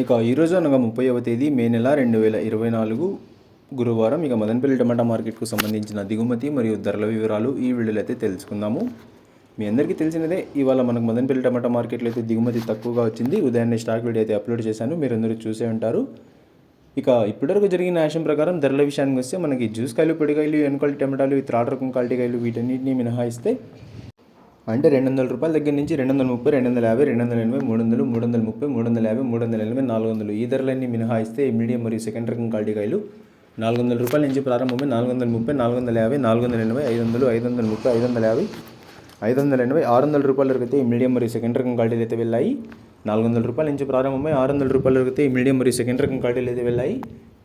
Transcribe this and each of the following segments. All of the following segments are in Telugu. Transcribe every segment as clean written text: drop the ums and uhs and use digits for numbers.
ఇక ఈరోజు అనగా 30వ తేదీ మే నెల 2024 గురువారం. ఇక మదనపల్లి టమాటా మార్కెట్కు సంబంధించిన దిగుమతి మరియు ధరల వివరాలు ఈ వీడియోలో అయితే తెలుసుకుందాము. మీ అందరికీ తెలిసినదే, ఇవాళ మనకు మదనపల్లి టమాటా మార్కెట్లో అయితే దిగుమతి తక్కువగా వచ్చింది. ఉదయాన్నే స్టాక్ వీడియో అయితే అప్లోడ్ చేశాను, మీరందరూ చూసే ఉంటారు. ఇక ఇప్పటివరకు జరిగిన యాక్షన్ ప్రకారం ధరల విషయానికి వస్తే మనకి జ్యూస్ కాయలు, పొడికాయలు, ఎన్ క్వాలిటీ టమాటాలు, థర్డ్ రకం క్వాలిటీ కాయలు వీటన్నిటిని మినహాయిస్తే అంటే రూ. 200 దగ్గర నుంచి 230, 250, 280, 300, 330, 350, 380, 400 ఈ ధరలన్నీ మినహాయిస్తే మీడియం మరియు సెకండ్ రకం క్వాలిటీ కాయలు రూ. 400 నుంచి ప్రారంభమై 430, 450, 480, 500, 530, 550, 580, రూ. 600 వరకు అయితే మీడియం మరియు సెకండ్ రకం క్వాలిటీలు అయితే వెళ్ళాయి. రూ. 400 నుంచి ప్రారంభమై రూ. 600 వరకు అయితే మీడియం మరియు సెకండ్ రకం క్వాలిటీలు అయితే వెళ్ళాయి.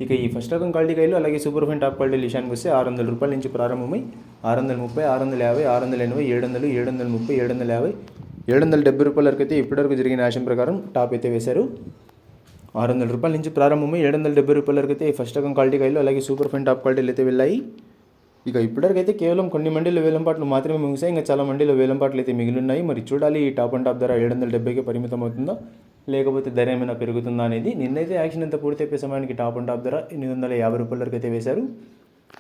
ఇక ఈ ఫస్ట్ రకం క్వాలిటీ కాయలు అలాగే సూపర్ ఫైన్ టాప్ క్వాలిటీ విషయానికి వస్తే రూ. 600 నుంచి ప్రారంభమై 630, 650, 680, 700, 730, 750, రూ. 770 వరకు అయితే ఇప్పటివరకు జరిగిన యాక్షన్ ప్రకారం టాప్ అయితే వేశారు. రూ. 600 నుంచి ప్రారంభమై రూ. 770 వరకు అయితే ఫస్ట్ రకం క్వాలిటీ కాయలు అలాగే సూపర్ ఫైన్ టాప్ క్వాలిటీలు అయితే వెళ్ళాయి. ఇక ఇప్పటివరకు అయితే కేవలం కొన్ని మండీలో వేలంపాట్లు మాత్రమే ముగిసాయి. ఇంకా చాలా మండీలో వేలంపాట్లు అయితే మిగిలిన్నాయి. మరి చూడాలి ఈ టాప్ అండ్ టాప్ ధర 770కి పరిమితం అవుతుందా లేకపోతే ధర ఏమైనా పెరుగుతుందా అనేది. నిన్నైతే యాక్షన్ అంతా పూర్తి అయిపోయే సమయానికి టాప్ అండ్ టాప్ ధర రూ. 850 వరకు అయితే వేశారు.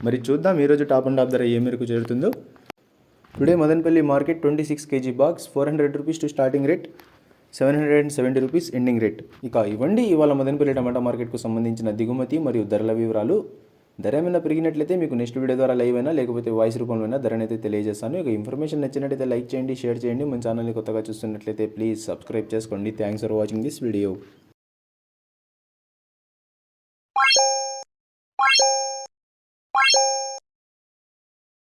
మరి చూద్దాం ఈరోజు టాప్ అండ్ టాప్ ధర ఏ మేరకు చేరుతుందో. Today Madanapalle market 26 kg box ₹400 to starting rate, ₹770 ending rate. ఇక ఇవ్వండి ఇవాళ మదనపల్లి టమాటా మార్కెట్కు సంబంధించిన దిగుమతి మరియు ధరల వివరాలు. ధర ఏమైనా పెరిగినట్లయితే మీకు నెక్స్ట్ వీడియో ద్వారా లైవ్ అయినా లేకపోతే వాయిస్ రూపంలో అయినా ధరని అయితే తెలియజేస్తాను. ఇక ఇన్ఫర్మేషన్ నచ్చినట్లయితే లైక్ చేయండి, షేర్ చేయండి. మన ఛానల్ని కొత్తగా చూస్తున్నట్లయితే ప్లీజ్ సబ్స్క్రైబ్ చేసుకోండి. Thanks for watching this video.